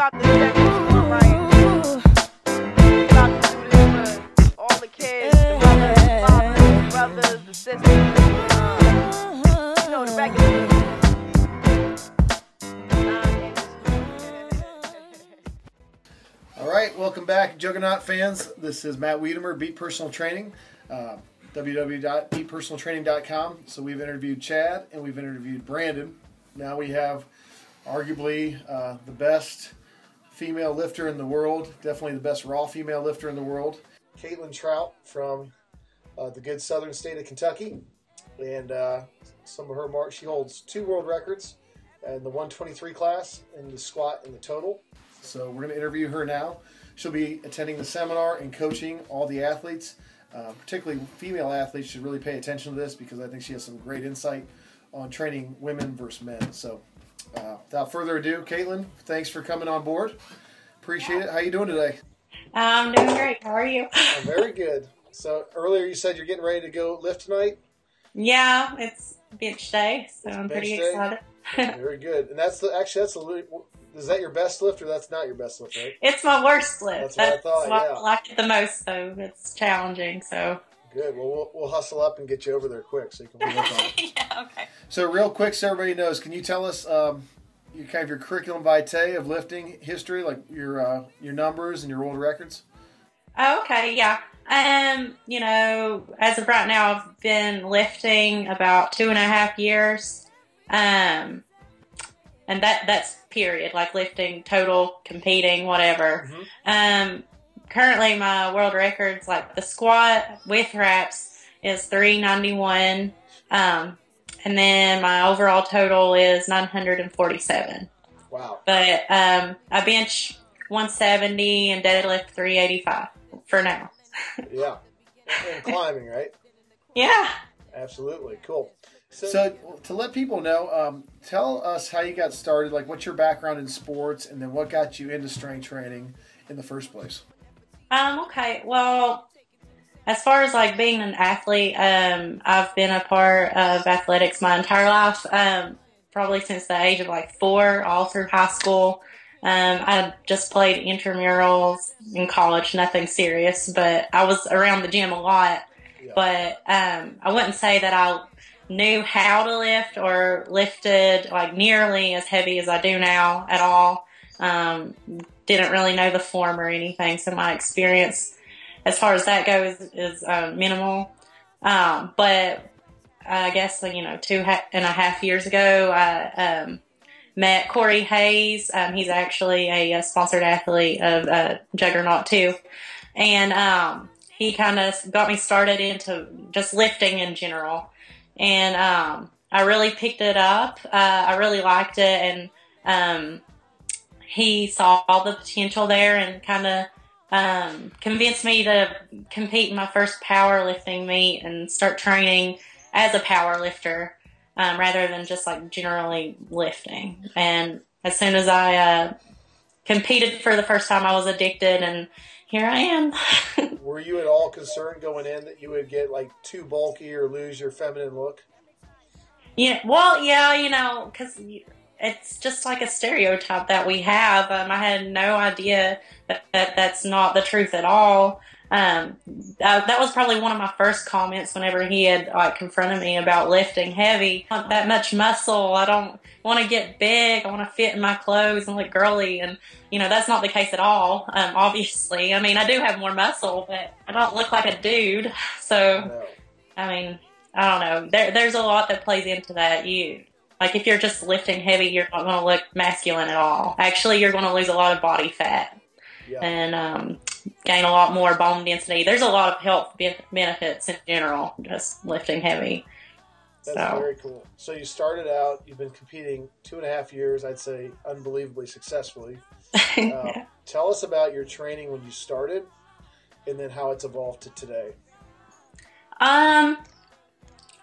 about to step into my life. About to do this for all the kids, the mothers, the fathers, the brothers, the sisters. You know, the regular. All right, welcome back, Juggernaut fans. This is Matt Wiedemer, Beat Personal Training, www.beatpersonaltraining.com. So we've interviewed Chad and we've interviewed Brandon. Now we have arguably the best female lifter in the world, definitely the best raw female lifter in the world, Caitlyn Trout from the good southern state of Kentucky. And some of her marks, she holds 2 world records in the 123 class and the squat and the total. So we're going to interview her now. She'll be attending the seminar and coaching all the athletes, particularly female athletes should really pay attention to this because I think she has some great insight on training women versus men. So without further ado, Caitlyn, thanks for coming on board. Appreciate it. How you doing today? I'm doing great. How are you? I'm very good. So earlier you said you're getting ready to go lift tonight? Yeah, it's bench day, so I'm pretty excited. Very good. And that's is that your best lift or that's not your best lift, right? It's my worst lift. That's what I thought, I like it the most, so it's challenging. So good. Well, we'll hustle up and get you over there quick so you can work on it. Yeah, okay. So real quick, so everybody knows, can you tell us your curriculum vitae of lifting history, like your numbers and your world records? Oh, okay, yeah. You know, as of right now, I've been lifting about 2.5 years. And that's period, like lifting, total, competing, whatever. Mm-hmm. Currently my world records, like the squat with wraps is 391. And then my overall total is 947. Wow. But I bench 170 and deadlift 385 for now. Yeah. And climbing, right? Yeah. Absolutely. Cool. So to let people know, tell us how you got started, like what's your background in sports, and then what got you into strength training in the first place? Okay. Well, as far as like being an athlete, I've been a part of athletics my entire life, probably since the age of like 4, all through high school. I just played intramurals in college, nothing serious, but I was around the gym a lot. Yeah. But I wouldn't say that I knew how to lift or lifted like nearly as heavy as I do now at all. Didn't really know the form or anything, so my experience as far as that goes is minimal. But I guess 2.5 years ago I met Corey Hayes. He's actually a sponsored athlete of Juggernaut too, and he kind of got me started into just lifting in general. And I really picked it up. I really liked it, and he saw all the potential there and kind of convinced me to compete in my first powerlifting meet and start training as a power lifter rather than just like generally lifting. And as soon as I competed for the first time, I was addicted, and here I am. Were you at all concerned going in that you would get like too bulky or lose your feminine look? Yeah, well, yeah, because it's just like a stereotype that we have. I had no idea that that's not the truth at all. That was probably one of my first comments whenever he had like confronted me about lifting heavy. I don't want that much muscle. I don't want to get big. I want to fit in my clothes and look girly. And, that's not the case at all, obviously. I mean, I do have more muscle, but I don't look like a dude. So, I mean, I don't know. There's a lot that plays into that. Like if you're just lifting heavy, you're not going to look masculine at all. Actually, you're going to lose a lot of body fat. Yeah. And gain a lot more bone density. There's a lot of health benefits in general, just lifting heavy. That's very cool. So you started out, you've been competing 2.5 years, I'd say unbelievably successfully. Yeah. Tell us about your training when you started and then how it's evolved to today. I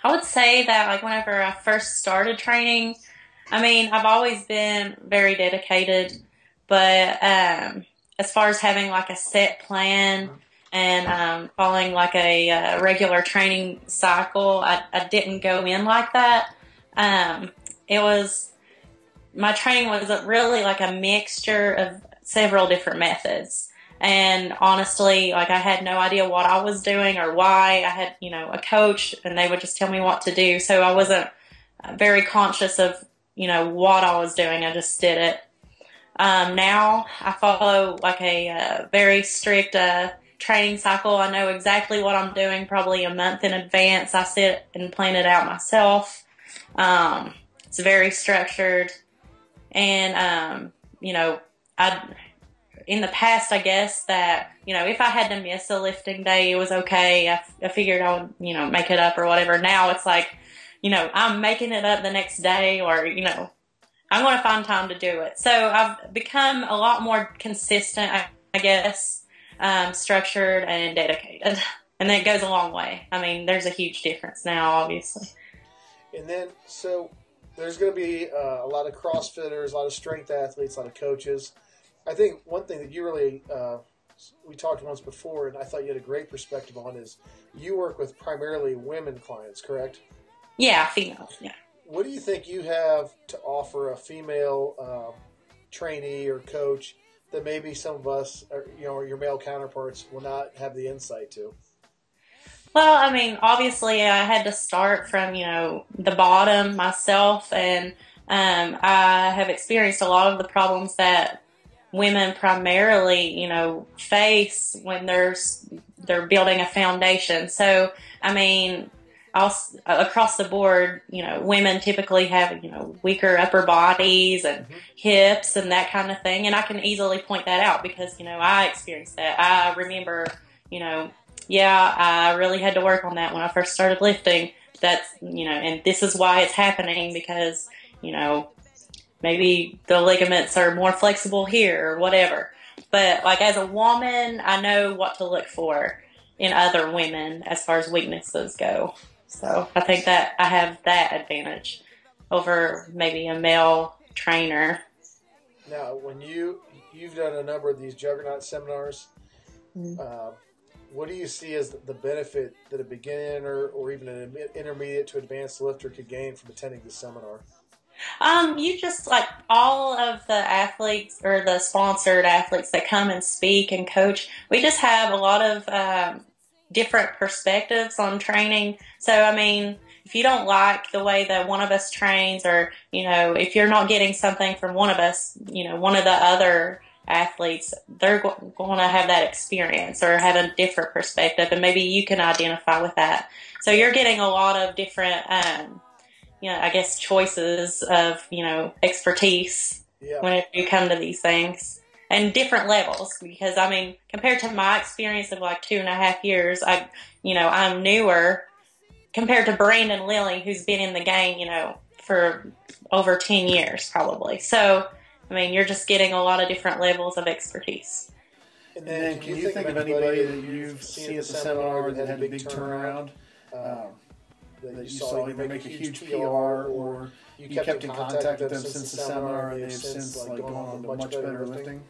would say that like whenever I first started training, I mean, I've always been very dedicated, but as far as having like a set plan and following like a regular training cycle, I didn't go in like that. My training was really like a mixture of several different methods. And honestly, like, I had no idea what I was doing or why. I had, you know, a coach, and they would just tell me what to do. So I wasn't very conscious of, you know, what I was doing. I just did it. Now I follow like a very strict training cycle. I know exactly what I'm doing probably a month in advance. I sit and plan it out myself. It's very structured. And, you know, in the past, I guess that, you know, if I had to miss a lifting day, it was okay. I figured I would, you know, make it up or whatever. Now it's like, you know, I'm making it up the next day, or, you know, I'm going to find time to do it. So I've become a lot more consistent, I guess, structured and dedicated. And that goes a long way. I mean, there's a huge difference now, obviously. And then, so there's going to be a lot of CrossFitters, a lot of strength athletes, a lot of coaches. I think one thing that you really, we talked once before, and I thought you had a great perspective on, is you work with primarily women clients, correct? Yeah, females, yeah. What do you think you have to offer a female trainee or coach that maybe some of us, or, you know, or your male counterparts will not have the insight to? Well, I mean, obviously I had to start from, you know, the bottom myself, and I have experienced a lot of the problems that women primarily, you know, face when they're building a foundation. So, I mean, across the board, you know, women typically have, you know, weaker upper bodies and hips and that kind of thing. And I can easily point that out because, you know, I experienced that. I remember, you know, yeah, I really had to work on that when I first started lifting. That's, you know, and this is why it's happening because, you know, maybe the ligaments are more flexible here or whatever. But like as a woman, I know what to look for in other women as far as weaknesses go. So I think that I have that advantage over maybe a male trainer. Now, when you've done a number of these Juggernaut seminars, what do you see as the benefit that a beginner or even an intermediate to advanced lifter could gain from attending this seminar? You just, like, all of the athletes or the sponsored athletes that come and speak and coach, we just have a lot of different perspectives on training. So, I mean, if you don't like the way that one of us trains, or, you know, if you're not getting something from one of us, you know, one of the other athletes, they're going to have that experience or have a different perspective, and maybe you can identify with that. So you're getting a lot of different you know, I guess choices of, you know, expertise whenever you come to these things, and different levels. Because I mean, compared to my experience of like 2.5 years, I'm newer compared to Brandon Lilly, who's been in the game, you know, for over 10 years probably. So, I mean, you're just getting a lot of different levels of expertise. And then can you think of anybody that you've seen at the seminar that had a big turnaround? That you saw either make a huge PR or you kept in contact with them since the seminar and they've since like gone on to much better lifting?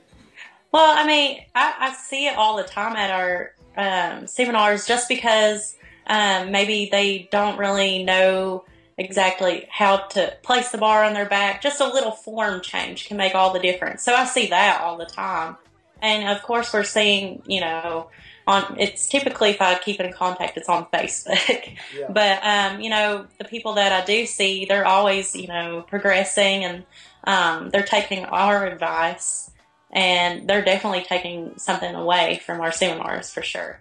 Well, I mean, I see it all the time at our seminars just because maybe they don't really know exactly how to place the bar on their back. Just a little form change can make all the difference. So I see that all the time. And of course we're seeing, you know, it's typically, if I keep in contact, it's on Facebook. Yeah. But, you know, the people that I do see, they're always, you know, progressing, and they're taking our advice, and they're definitely taking something away from our seminars for sure.